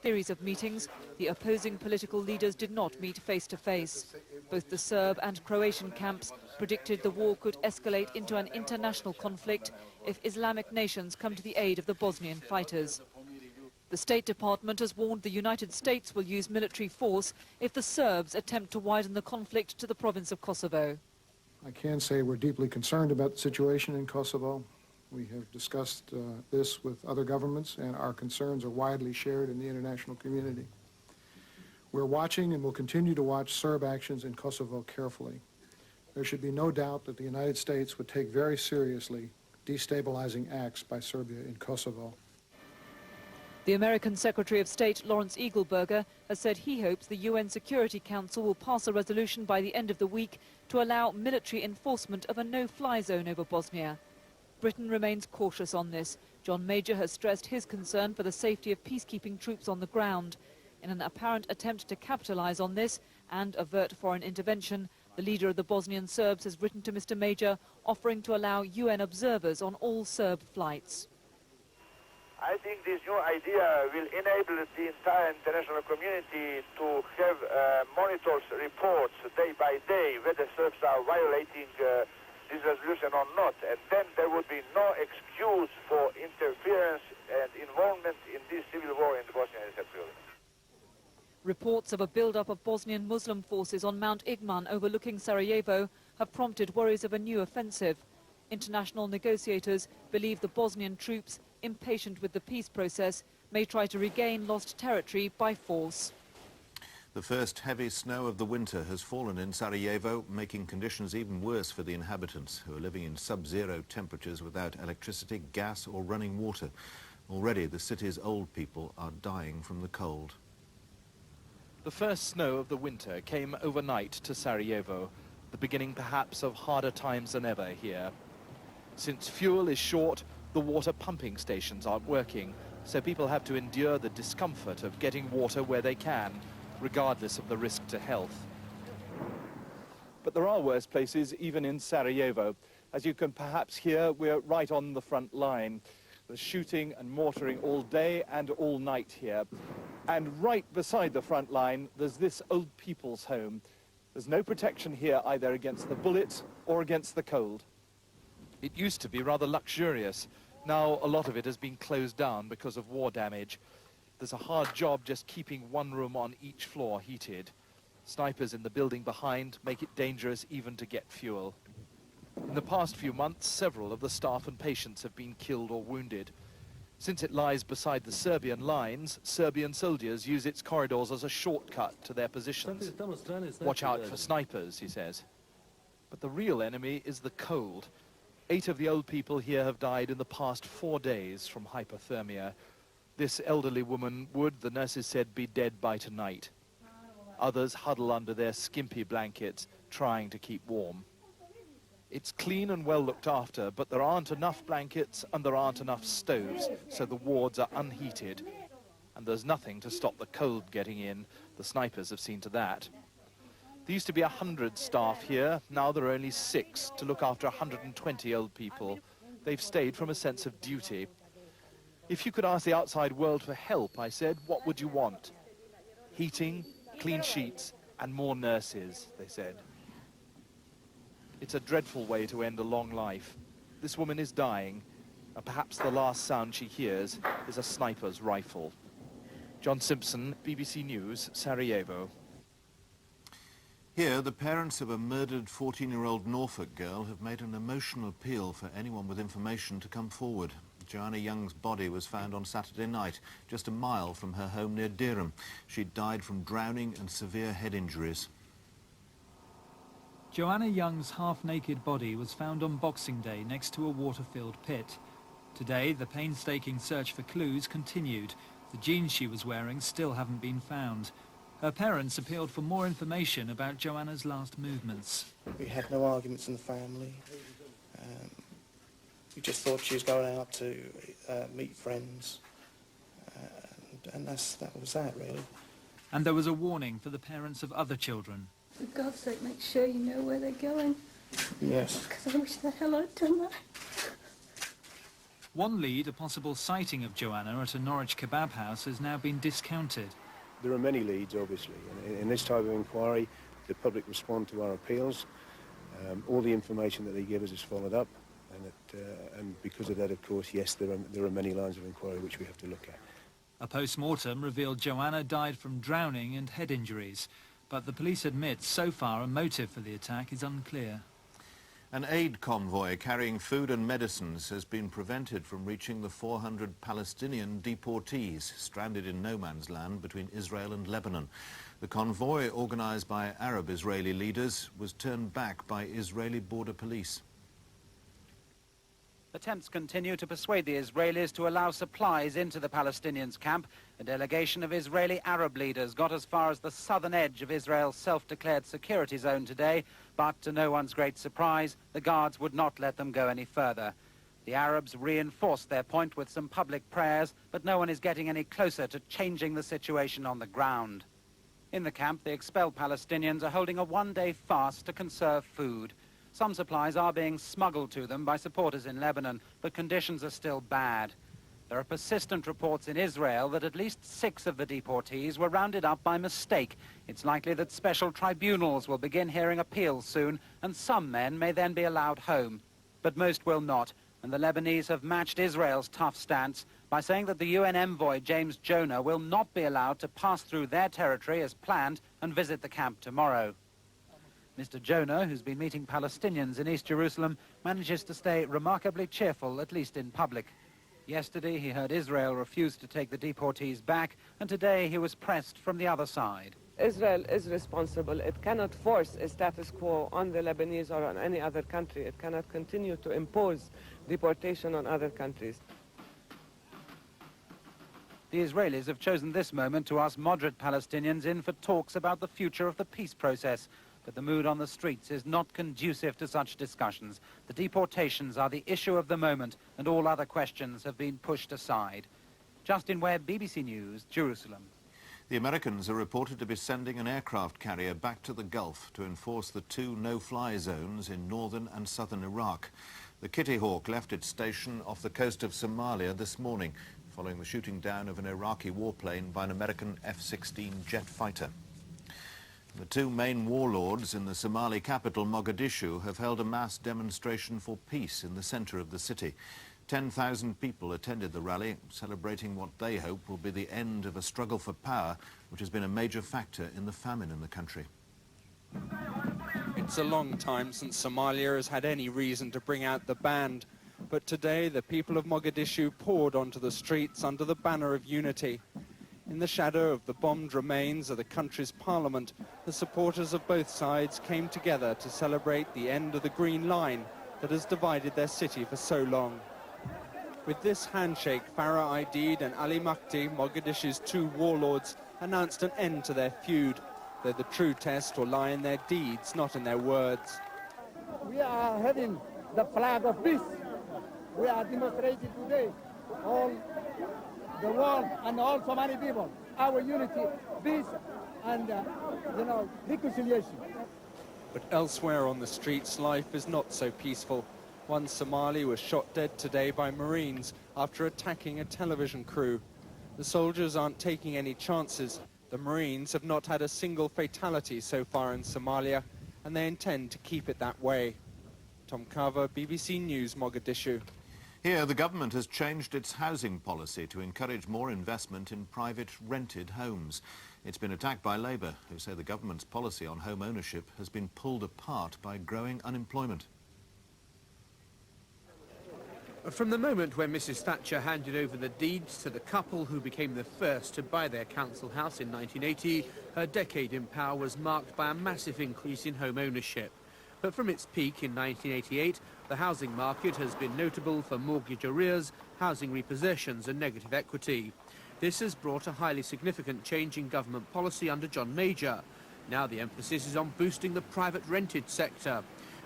Series of meetings, the opposing political leaders did not meet face-to-face. Both the Serb and Croatian camps predicted the war could escalate into an international conflict if Islamic nations come to the aid of the Bosnian fighters. The State Department has warned the United States will use military force if the Serbs attempt to widen the conflict to the province of Kosovo. I can say we're deeply concerned about the situation in Kosovo. We have discussed this with other governments, and our concerns are widely shared in the international community. We're watching and will continue to watch Serb actions in Kosovo carefully. There should be no doubt that the United States would take very seriously destabilizing acts by Serbia in Kosovo. The American Secretary of State Lawrence Eagleburger has said he hopes the UN Security Council will pass a resolution by the end of the week to allow military enforcement of a no-fly zone over Bosnia. Britain remains cautious on this. John Major has stressed his concern for the safety of peacekeeping troops on the ground. In an apparent attempt to capitalize on this and avert foreign intervention, the leader of the Bosnian Serbs has written to Mr. Major, offering to allow UN observers on all Serb flights. I think this new idea will enable the entire international community to have monitors reports day by day whether Serbs are violating this resolution or not, and then there would be no excuse for interference and involvement in this civil war in Bosnia and Herzegovina. Reports of a build-up of Bosnian Muslim forces on Mount Igman overlooking Sarajevo have prompted worries of a new offensive. International negotiators believe the Bosnian troops, impatient with the peace process, may try to regain lost territory by force. The first heavy snow of the winter has fallen in Sarajevo, making conditions even worse for the inhabitants, who are living in sub-zero temperatures without electricity, gas or running water. Already the city's old people are dying from the cold. The first snow of the winter came overnight to Sarajevo, the beginning perhaps of harder times than ever here. Since fuel is short, the water pumping stations aren't working, so people have to endure the discomfort of getting water where they can, regardless of the risk to health. But there are worse places, even in Sarajevo. As you can perhaps hear, we're right on the front line. There's shooting and mortaring all day and all night here. And right beside the front line, there's this old people's home. There's no protection here either against the bullets or against the cold. It used to be rather luxurious. Now a lot of it has been closed down because of war damage. There's a hard job just keeping one room on each floor heated. Snipers in the building behind make it dangerous even to get fuel. In the past few months, several of the staff and patients have been killed or wounded. Since it lies beside the Serbian lines, Serbian soldiers use its corridors as a shortcut to their positions. Watch out for snipers, he says. But the real enemy is the cold. 8 of the old people here have died in the past 4 days from hypothermia. This elderly woman would, the nurses said, be dead by tonight. Others huddle under their skimpy blankets, trying to keep warm. It's clean and well looked after, but there aren't enough blankets and there aren't enough stoves, so the wards are unheated. And there's nothing to stop the cold getting in. The snipers have seen to that. There used to be 100 staff here. Now there are only 6 to look after 120 old people. They've stayed from a sense of duty. If you could ask the outside world for help, I said, what would you want? Heating, clean sheets, and more nurses, they said. It's a dreadful way to end a long life. This woman is dying, and perhaps the last sound she hears is a sniper's rifle. John Simpson, BBC News, Sarajevo. Here, the parents of a murdered 14-year-old Norfolk girl have made an emotional appeal for anyone with information to come forward. Joanna Young's body was found on Saturday night, just a mile from her home near Durham. She'd died from drowning and severe head injuries. Joanna Young's half-naked body was found on Boxing Day next to a water-filled pit. Today, the painstaking search for clues continued. The jeans she was wearing still haven't been found. Her parents appealed for more information about Joanna's last movements. We had no arguments in the family. We just thought she was going out to meet friends, and that was that, really. And there was a warning for the parents of other children. For God's sake, make sure you know where they're going. Yes. Because I wish the hell I'd done that. One lead, a possible sighting of Joanna at a Norwich kebab house, has now been discounted. There are many leads, obviously. In this type of inquiry, the public respond to our appeals. All the information that they give us is followed up. And because of that, of course, yes, there are many lines of inquiry which we have to look at. A post-mortem revealed Joanna died from drowning and head injuries. But the police admit so far a motive for the attack is unclear. An aid convoy carrying food and medicines has been prevented from reaching the 400 Palestinian deportees stranded in no man's land between Israel and Lebanon. The convoy, organised by Arab-Israeli leaders, was turned back by Israeli border police. Attempts continue to persuade the Israelis to allow supplies into the Palestinians' camp. A delegation of Israeli Arab leaders got as far as the southern edge of Israel's self-declared security zone today, but to no one's great surprise, the guards would not let them go any further. The Arabs reinforced their point with some public prayers, but no one is getting any closer to changing the situation on the ground. In the camp, the expelled Palestinians are holding a one-day fast to conserve food. Some supplies are being smuggled to them by supporters in Lebanon, but conditions are still bad. There are persistent reports in Israel that at least 6 of the deportees were rounded up by mistake. It's likely that special tribunals will begin hearing appeals soon, and some men may then be allowed home. But most will not, and the Lebanese have matched Israel's tough stance by saying that the UN envoy James Jonah will not be allowed to pass through their territory as planned and visit the camp tomorrow. Mr. Jonah, who's been meeting Palestinians in East Jerusalem, manages to stay remarkably cheerful, at least in public. Yesterday, he heard Israel refuse to take the deportees back, and today he was pressed from the other side. Israel is responsible. It cannot force a status quo on the Lebanese or on any other country. It cannot continue to impose deportation on other countries. The Israelis have chosen this moment to ask moderate Palestinians in for talks about the future of the peace process. But the mood on the streets is not conducive to such discussions. The deportations are the issue of the moment, and all other questions have been pushed aside. Justin Webb, BBC News, Jerusalem. The Americans are reported to be sending an aircraft carrier back to the Gulf to enforce the 2 no-fly zones in northern and southern Iraq. The Kitty Hawk left its station off the coast of Somalia this morning, following the shooting down of an Iraqi warplane by an American F-16 jet fighter. The 2 main warlords in the Somali capital, Mogadishu, have held a mass demonstration for peace in the centre of the city. 10,000 people attended the rally, celebrating what they hope will be the end of a struggle for power, which has been a major factor in the famine in the country. It's a long time since Somalia has had any reason to bring out the band, but today the people of Mogadishu poured onto the streets under the banner of unity. In the shadow of the bombed remains of the country's parliament, the supporters of both sides came together to celebrate the end of the green line that has divided their city for so long. With this handshake, Farah Aidid and Ali Makti, Mogadishu's 2 warlords, announced an end to their feud, though the true test will lie in their deeds, not in their words. We are having the flag of peace. We are demonstrating today all the world and all Somali people, our unity, peace, and, reconciliation. But elsewhere on the streets, life is not so peaceful. One Somali was shot dead today by Marines after attacking a television crew. The soldiers aren't taking any chances. The Marines have not had a single fatality so far in Somalia, and they intend to keep it that way. Tom Carver, BBC News, Mogadishu. Here, the government has changed its housing policy to encourage more investment in private rented homes. It's been attacked by Labour, who say the government's policy on home ownership has been pulled apart by growing unemployment. From the moment when Mrs Thatcher handed over the deeds to the couple who became the first to buy their council house in 1980, her decade in power was marked by a massive increase in home ownership. But from its peak in 1988, the housing market has been notable for mortgage arrears, housing repossessions and negative equity. This has brought a highly significant change in government policy under John Major. Now the emphasis is on boosting the private rented sector.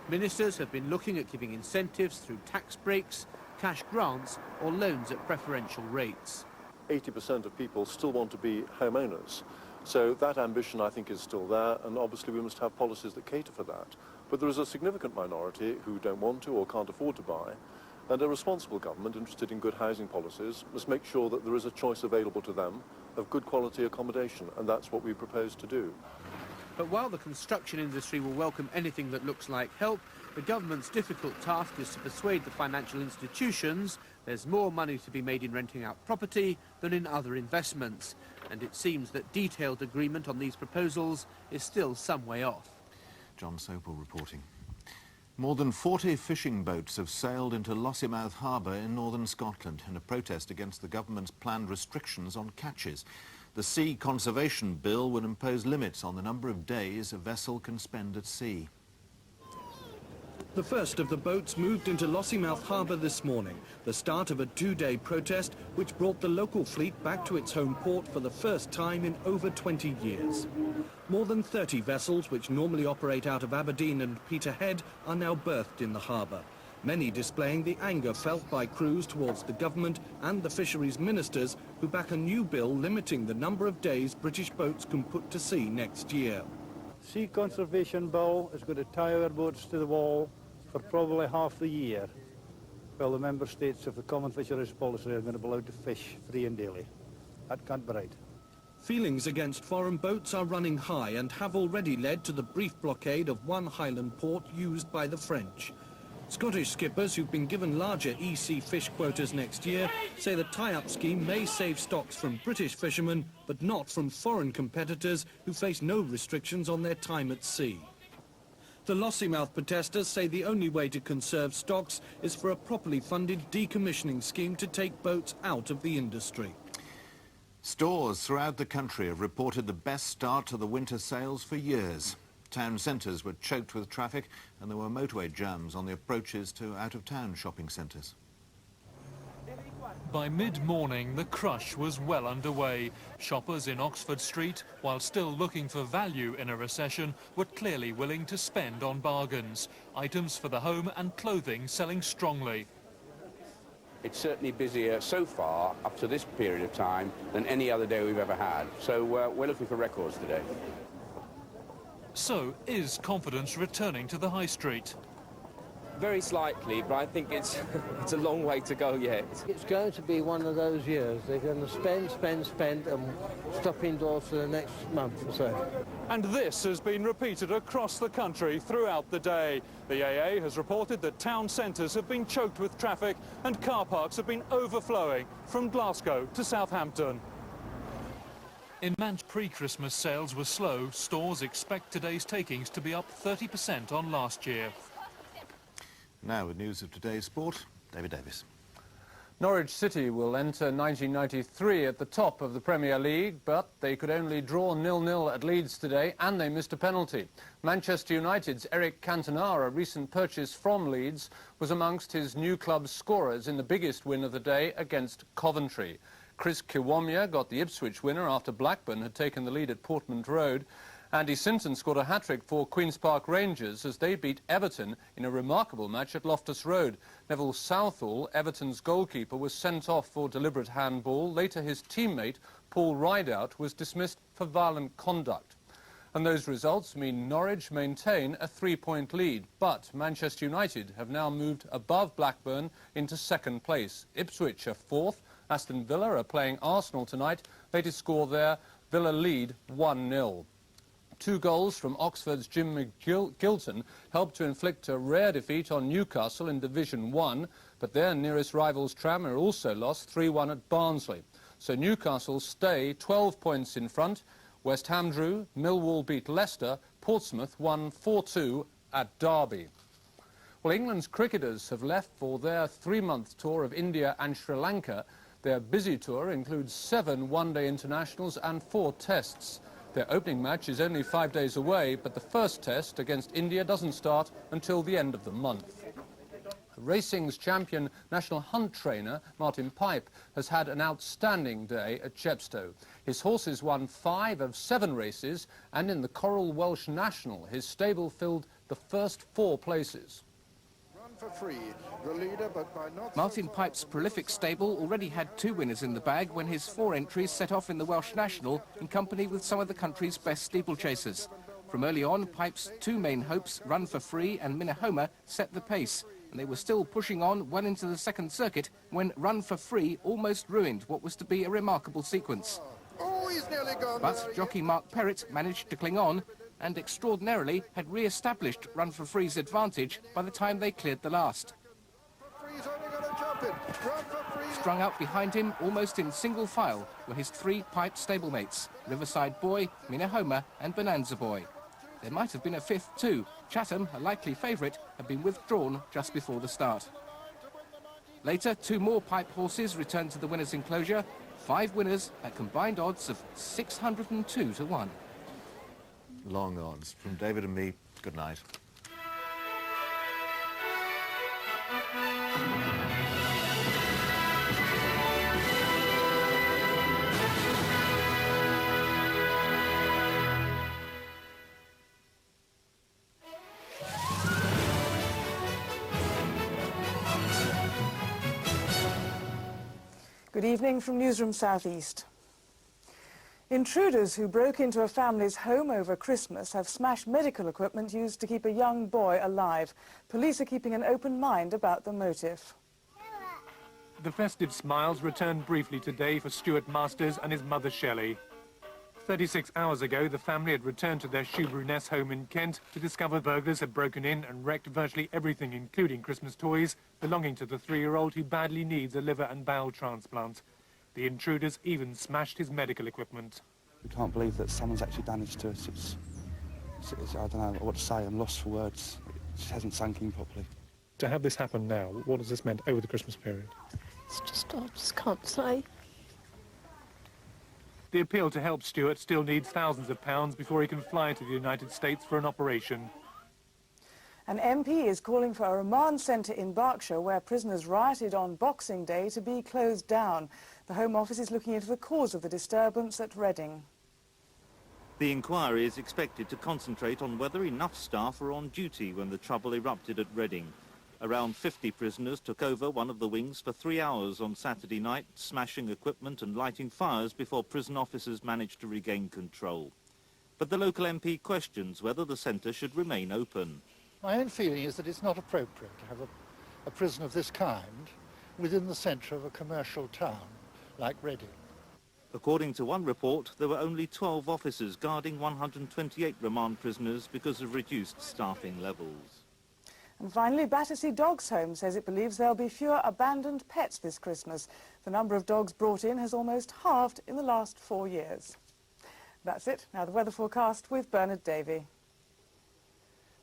Ministers have been looking at giving incentives through tax breaks, cash grants or loans at preferential rates. 80% of people still want to be homeowners. So that ambition, I think, is still there, and obviously we must have policies that cater for that. But there is a significant minority who don't want to or can't afford to buy, And a responsible government interested in good housing policies must make sure that there is a choice available to them of good quality accommodation, and that's what we propose to do. But while the construction industry will welcome anything that looks like help, the government's difficult task is to persuade the financial institutions there's more money to be made in renting out property than in other investments. And it seems that detailed agreement on these proposals is still some way off. John Sopel reporting. More than 40 fishing boats have sailed into Lossiemouth Harbour in northern Scotland in a protest against the government's planned restrictions on catches. The Sea Conservation Bill would impose limits on the number of days a vessel can spend at sea. The first of the boats moved into Lossiemouth Harbour this morning, the start of a two-day protest which brought the local fleet back to its home port for the first time in over 20 years. More than 30 vessels, which normally operate out of Aberdeen and Peterhead, are now berthed in the harbour, many displaying the anger felt by crews towards the government and the fisheries ministers who back a new bill limiting the number of days British boats can put to sea next year. Sea Conservation Bill is going to tie our boats to the wall for probably half the year, while the member states of the Common Fisheries Policy are going to be allowed to fish free and daily. That can't be right. Feelings against foreign boats are running high and have already led to the brief blockade of one Highland port used by the French. Scottish skippers who've been given larger EC fish quotas next year say the tie-up scheme may save stocks from British fishermen, but not from foreign competitors who face no restrictions on their time at sea. The Lossiemouth protesters say the only way to conserve stocks is for a properly funded decommissioning scheme to take boats out of the industry. Stores throughout the country have reported the best start to the winter sales for years. Town centres were choked with traffic and there were motorway jams on the approaches to out-of-town shopping centres. By mid-morning, the crush was well underway. Shoppers in Oxford Street, while still looking for value in a recession, were clearly willing to spend on bargains. Items for the home and clothing selling strongly. It's certainly busier so far, up to this period of time, than any other day we've ever had. So we're looking for records today. So, is confidence returning to the high street? Very slightly, but I think it's a long way to go yet. It's going to be one of those years. They're going to spend, and stop indoors for the next month or so. And this has been repeated across the country throughout the day. The AA has reported that town centres have been choked with traffic and car parks have been overflowing from Glasgow to Southampton. In Manchester, pre-Christmas sales were slow. Stores expect today's takings to be up 30% on last year. Now with news of today's sport, David Davis. Norwich City will enter 1993 at the top of the Premier League, but they could only draw 0-0 at Leeds today, and they missed a penalty. Manchester United's Eric Cantona, a recent purchase from Leeds, was amongst his new club's scorers in the biggest win of the day against Coventry. Chris Kiwomya got the Ipswich winner after Blackburn had taken the lead at Portman Road. Andy Sinton scored a hat-trick for Queen's Park Rangers as they beat Everton in a remarkable match at Loftus Road. Neville Southall, Everton's goalkeeper, was sent off for deliberate handball. Later his teammate, Paul Rideout, was dismissed for violent conduct. And those results mean Norwich maintain a 3-point lead. But Manchester United have now moved above Blackburn into second place. Ipswich are fourth. Aston Villa are playing Arsenal tonight. Latest score there, Villa lead 1-0. 2 goals from Oxford's Jim McGilton helped to inflict a rare defeat on Newcastle in Division 1, but their nearest rivals Tranmere also lost 3-1 at Barnsley. So Newcastle stay 12 points in front. West Ham drew, Millwall beat Leicester, Portsmouth won 4-2 at Derby. Well, England's cricketers have left for their 3-month tour of India and Sri Lanka. Their busy tour includes 7 one-day internationals and 4 tests. Their opening match is only 5 days away, but the first test against India doesn't start until the end of the month. Racing's champion national hunt trainer, Martin Pipe, has had an outstanding day at Chepstow. His horses won 5 of 7 races, and in the Coral Welsh National, his stable filled the first 4 places. Martin Pipe's prolific stable already had 2 winners in the bag when his 4 entries set off in the Welsh National in company with some of the country's best steeplechasers. From early on, Pipe's 2 main hopes, Run for Free and Minahoma, set the pace. and they were still pushing on well into the second circuit when Run for Free almost ruined what was to be a remarkable sequence. Oh, he's nearly gone. But jockey Mark Perrett managed to cling on and extraordinarily had re-established Run for Free's advantage by the time they cleared the last. Free's only going to jump in. Run for Free. Strung out behind him, almost in single file, were his three pipe stablemates, Riverside Boy, Minahoma and Bonanza Boy. There might have been a fifth too. Chatham, a likely favourite, had been withdrawn just before the start. Later, two more pipe horses returned to the winners' enclosure. 5 winners at combined odds of 602 to 1. Long odds. From David and me, good night. Good evening from Newsroom Southeast. Intruders who broke into a family's home over Christmas have smashed medical equipment used to keep a young boy alive. Police are keeping an open mind about the motive. The festive smiles returned briefly today for Stuart Masters and his mother Shelley. 36 hours ago, the family had returned to their Shoebruness home in Kent to discover burglars had broken in and wrecked virtually everything, including Christmas toys, belonging to the 3-year-old who badly needs a liver and bowel transplant. The intruders even smashed his medical equipment. We can't believe that someone's actually damaged to us. It's I don't know what to say. I'm lost for words. It just hasn't sunk in properly. To have this happen now, what has this meant over the Christmas period? It's just, I just can't say. The appeal to help Stuart still needs thousands of pounds before he can fly to the United States for an operation. An MP is calling for a remand centre in Berkshire where prisoners rioted on Boxing Day to be closed down. The Home Office is looking into the cause of the disturbance at Reading. The inquiry is expected to concentrate on whether enough staff were on duty when the trouble erupted at Reading. Around 50 prisoners took over one of the wings for 3 hours on Saturday night, smashing equipment and lighting fires before prison officers managed to regain control. But the local MP questions whether the centre should remain open. My own feeling is that it's not appropriate to have a prison of this kind within the centre of a commercial town like Reading. According to one report, there were only 12 officers guarding 128 remand prisoners because of reduced staffing levels. And finally, Battersea Dogs Home says it believes there'll be fewer abandoned pets this Christmas. The number of dogs brought in has almost halved in the last 4 years. That's it. Now the weather forecast with Bernard Davey.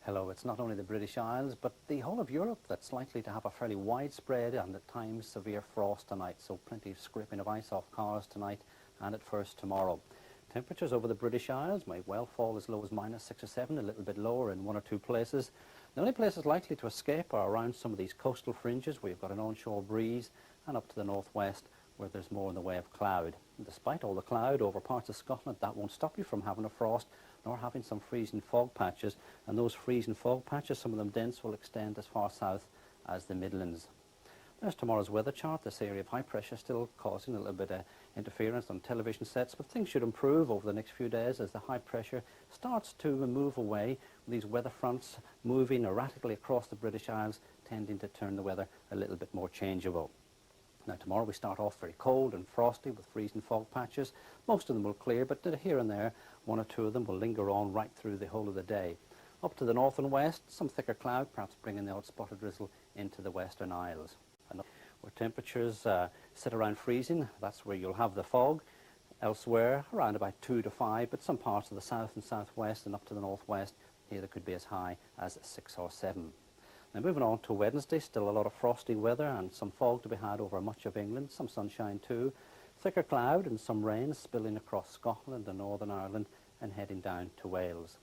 Hello, it's not only the British Isles, but the whole of Europe that's likely to have a fairly widespread and at times severe frost tonight, so plenty of scraping of ice off cars tonight and at first tomorrow. Temperatures over the British Isles may well fall as low as -6 or 7, a little bit lower in 1 or 2 places. The only places likely to escape are around some of these coastal fringes where you've got an onshore breeze and up to the northwest where there's more in the way of cloud. And despite all the cloud over parts of Scotland, that won't stop you from having a frost nor having some freezing fog patches, and those freezing fog patches, some of them dense, will extend as far south as the Midlands. There's tomorrow's weather chart. This area of high pressure still causing a little bit of interference on television sets, but things should improve over the next few days as the high pressure starts to move away, with these weather fronts moving erratically across the British Isles, tending to turn the weather a little bit more changeable. Now tomorrow we start off very cold and frosty with freezing fog patches. Most of them will clear, but here and there, 1 or 2 of them will linger on right through the whole of the day. Up to the north and west, some thicker cloud, perhaps bringing the odd spot of drizzle into the Western Isles. And where temperatures sit around freezing, that's where you'll have the fog. Elsewhere, around about 2 to 5, but some parts of the south and southwest and up to the northwest, here they could be as high as 6 or 7. Now moving on to Wednesday, still a lot of frosty weather and some fog to be had over much of England, some sunshine too, thicker cloud and some rain spilling across Scotland and Northern Ireland and heading down to Wales.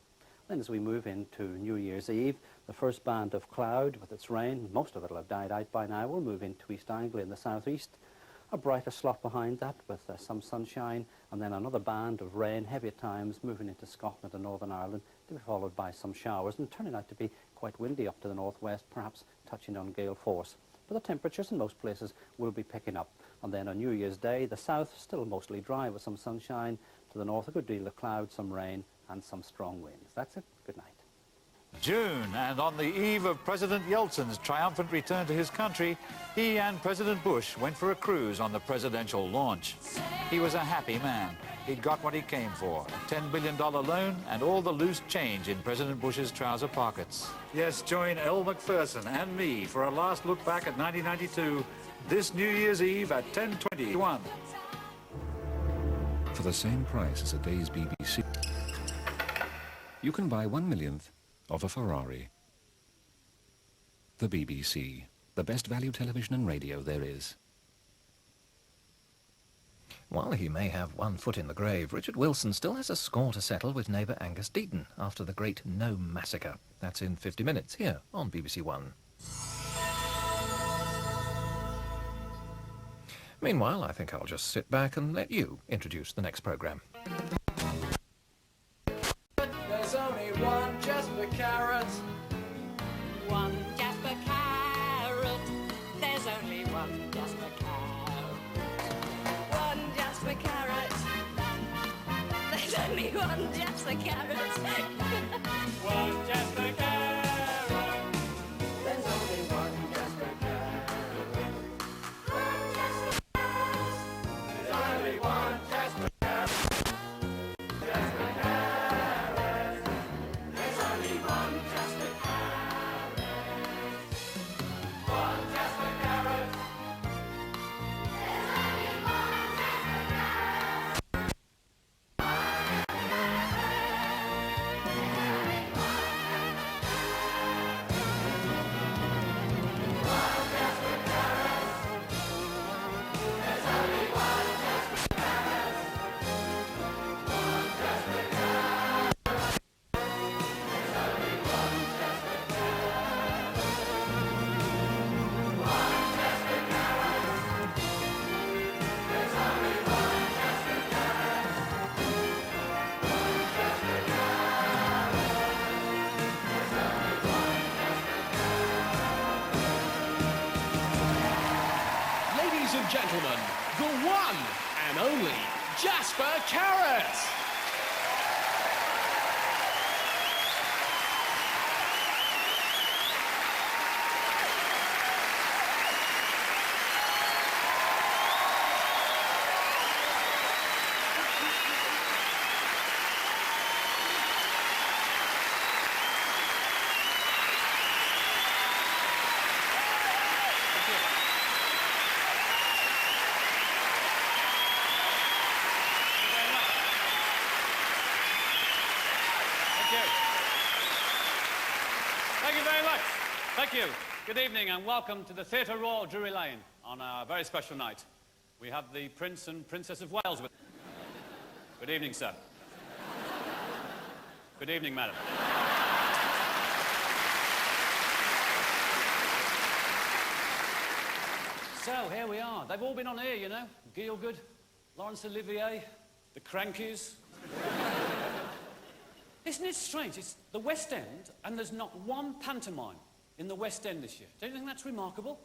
Then as we move into New Year's Eve, the first band of cloud with its rain, most of it will have died out by now, will move into East Anglia in the southeast. A brighter slot behind that with some sunshine, and then another band of rain, heavy at times, moving into Scotland and Northern Ireland, to be followed by some showers, and turning out to be quite windy up to the northwest, perhaps touching on gale force. But the temperatures in most places will be picking up. And then on New Year's Day, the south still mostly dry with some sunshine, to the north a good deal of cloud, some rain, and some strong winds. That's it. Good night. June, and on the eve of President Yeltsin's triumphant return to his country, he and President Bush went for a cruise on the presidential launch. He was a happy man. He'd got what he came for, a $10 billion loan and all the loose change in President Bush's trouser pockets. Yes, join Elle Macpherson and me for a last look back at 1992, this New Year's Eve at 10:21. For the same price as a day's BBC, you can buy 1/1,000,000th of a Ferrari. The BBC, the best value television and radio there is. While he may have one foot in the grave, Richard Wilson still has a score to settle with neighbour Angus Deaton after the great No massacre. That's in 50 minutes here on BBC One. Meanwhile, I think I'll just sit back and let you introduce the next programme. There's only one Jasper Carrot. One Jasper Carrot. There's only one Jasper Carrot. One Jasper Carrot. There's only one Jasper Carrot. One Jasper Carrot. There's only one Jasper Carrot. There's only one Jasper Carrot. Jasper Carrot. There's only one Jasper Carrot. One Jasper Carrot. There's only one Jasper Carrot. Ladies and gentlemen, the one and only Jasper Carrot! Thank you very much. Thank you. Good evening and welcome to the Theatre Royal, Drury Lane, on a very special night. We have the Prince and Princess of Wales with us. Good evening, sir. Good evening, madam. So, here we are. They've all been on here, you know. Gielgud, Laurence Olivier, the Crankies. Isn't it strange? It's the West End, and there's not one pantomime in the West End this year. Don't you think that's remarkable?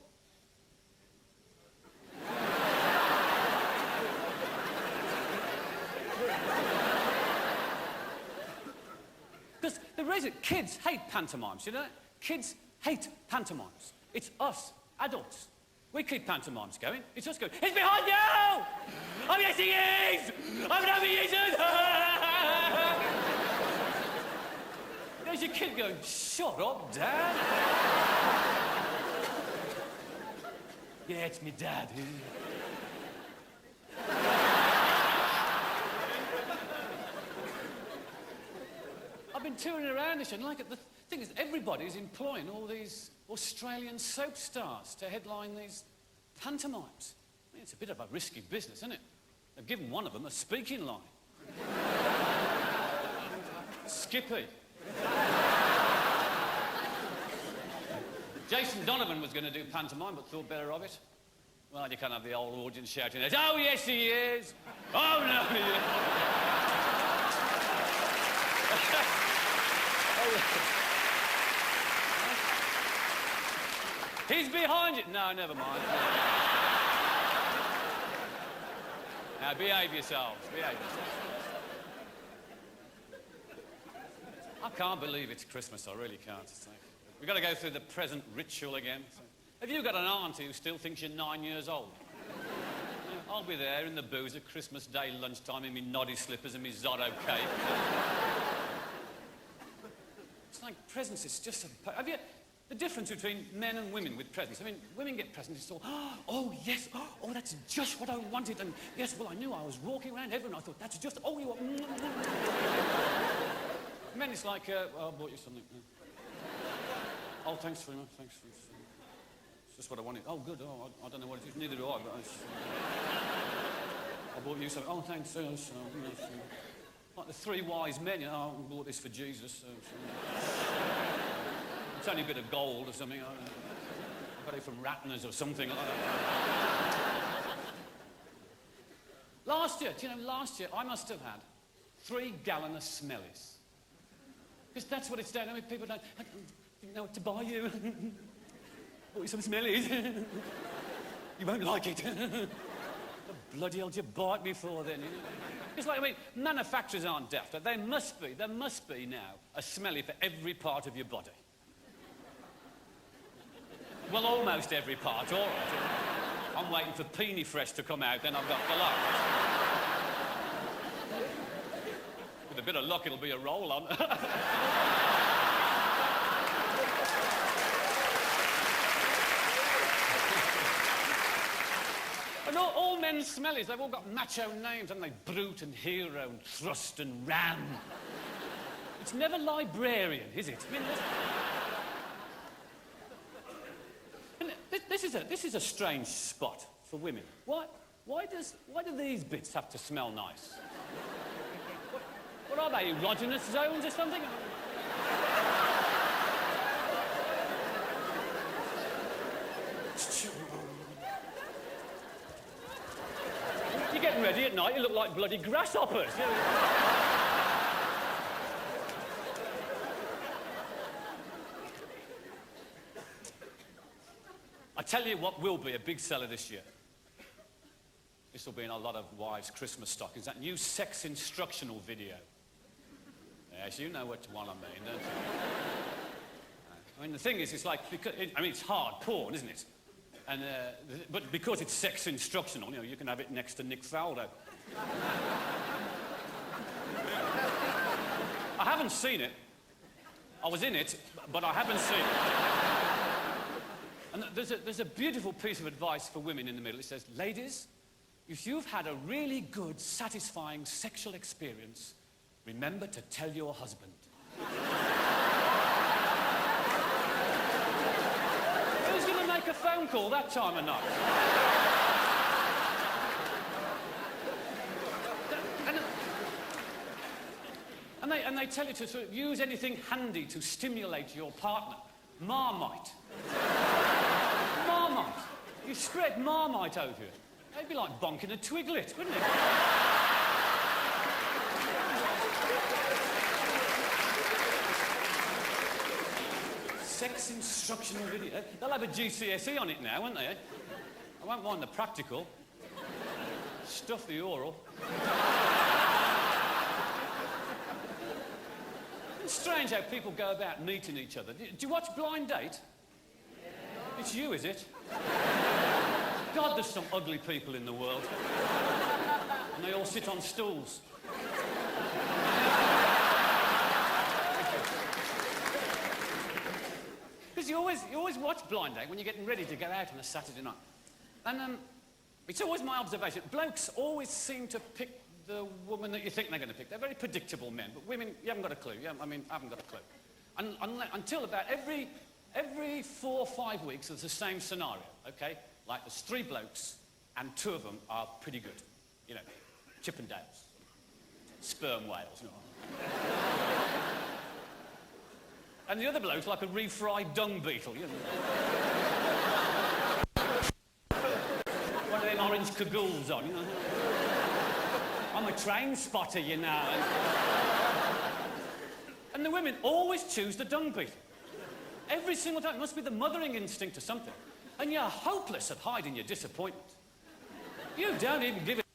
Because the reason kids hate pantomimes, you know? Kids hate pantomimes. It's us, adults. We keep pantomimes going. It's us going, it's behind you! Oh, yes, he is! I'm an overused! There's your kid going, shut up, Dad. Yeah, it's me dad. I've been touring around this and like it. The thing is, everybody's employing all these Australian soap stars to headline these pantomimes. I mean, it's a bit of a risky business, isn't it? They've given one of them a speaking line. Skippy. Jason Donovan was going to do pantomime, but thought better of it. Well, you can't have the old audience shouting, oh, yes, he is. Oh, no, he is. He's behind you. No, never mind. Now, behave yourselves. Behave yourselves. I can't believe it's Christmas, I really can't. It's like, we've got to go through the present ritual again. So, have you got an auntie who still thinks you're 9 years old? Yeah, I'll be there in the booze at Christmas Day lunchtime in me noddy slippers and me Zorro cake. It's like presents, it's just a... Have you... The difference between men and women with presents. I mean, women get presents, it's all, oh, yes, oh, that's just what I wanted, and yes, well, I knew I was walking around heaven, I thought, that's just, oh, you are... Men, it's like, I bought you something. Oh, thanks very much, thanks. It's just what I wanted. Oh, good, oh, I don't know what it is, neither do I, but I bought you something. Oh, thanks, like the three wise men, you know, I bought this for Jesus. It's only a bit of gold or something. I got it from Ratner's or something like that. Last year, do you know, last year I must have had 3 gallons of smellies. Because that's what it's done. I mean, people don't... I didn't know what to buy you. Bought you some smellies. You won't like it. What the bloody hell did you bite me for then? It's like, I mean, manufacturers aren't daft, but there must be now a smelly for every part of your body. Well, almost every part, all right. I'm waiting for Peony Fresh to come out, then I've got the lot. With a bit of luck, it'll be a roll-on. And all men's smellies, they've all got macho names, haven't they? Brute and Hero and Thrust and Ram. It's never librarian, is it? I mean, this is a strange spot for women. Why do these bits have to smell nice? What are they, erogenous zones or something? You're getting ready at night, you look like bloody grasshoppers. I tell you what will be a big seller this year. This will be in a lot of wives' Christmas stockings. That new sex instructional video. Yes, you know what one I mean, don't you? I mean, the thing is, it's like, because it's hard porn, isn't it? And, but because it's sex instructional, you know, you can have it next to Nick Faldo. I haven't seen it. I was in it, but I haven't seen it. And there's a beautiful piece of advice for women in the middle. It says, ladies, if you've had a really good, satisfying sexual experience, remember to tell your husband. Who's going to make a phone call that time of night? And they tell you to sort of use anything handy to stimulate your partner. Marmite. Marmite. You spread Marmite over it. It'd be like bonking a twiglet, wouldn't it? Sex instructional video. They'll have a GCSE on it now, won't they? I won't mind the practical. Stuff the oral. It's strange how people go about meeting each other. Do you watch Blind Date? It's you, is it? God, there's some ugly people in the world. And they all sit on stools. Because you always watch Blind Date when you're getting ready to go out on a Saturday night. And it's always my observation, blokes always seem to pick the woman that you think they're going to pick. They're very predictable men, but women, you haven't got a clue. I haven't got a clue. And until about every 4 or 5 weeks, there's the same scenario, okay? Like there's 3 blokes, and 2 of them are pretty good. You know, Chippendales, sperm whales, you know. And the other bloke's like a refried dung beetle, you know. One of them orange cagoules on, you know. I'm a train spotter, you know. And the women always choose the dung beetle. Every single time. It must be the mothering instinct or something. And you're hopeless at hiding your disappointment. You don't even give it...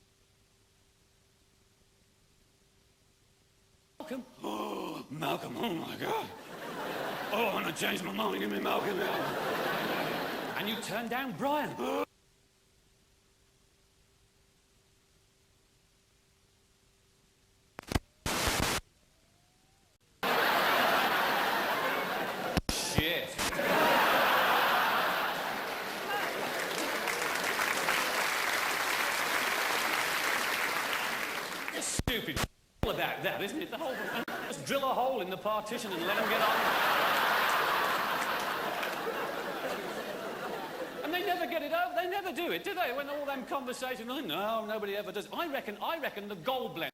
Welcome. Oh, Malcolm, oh my God. Oh, I want to change my mind, give me Malcolm now. And you turned down Brian. Shit. It's stupid all about that, isn't it? The whole... Just drill a hole in the partition and let them get on. And they never get it out. They never do it, do they? When all them conversations, oh, no, nobody ever does. I reckon the gold blend.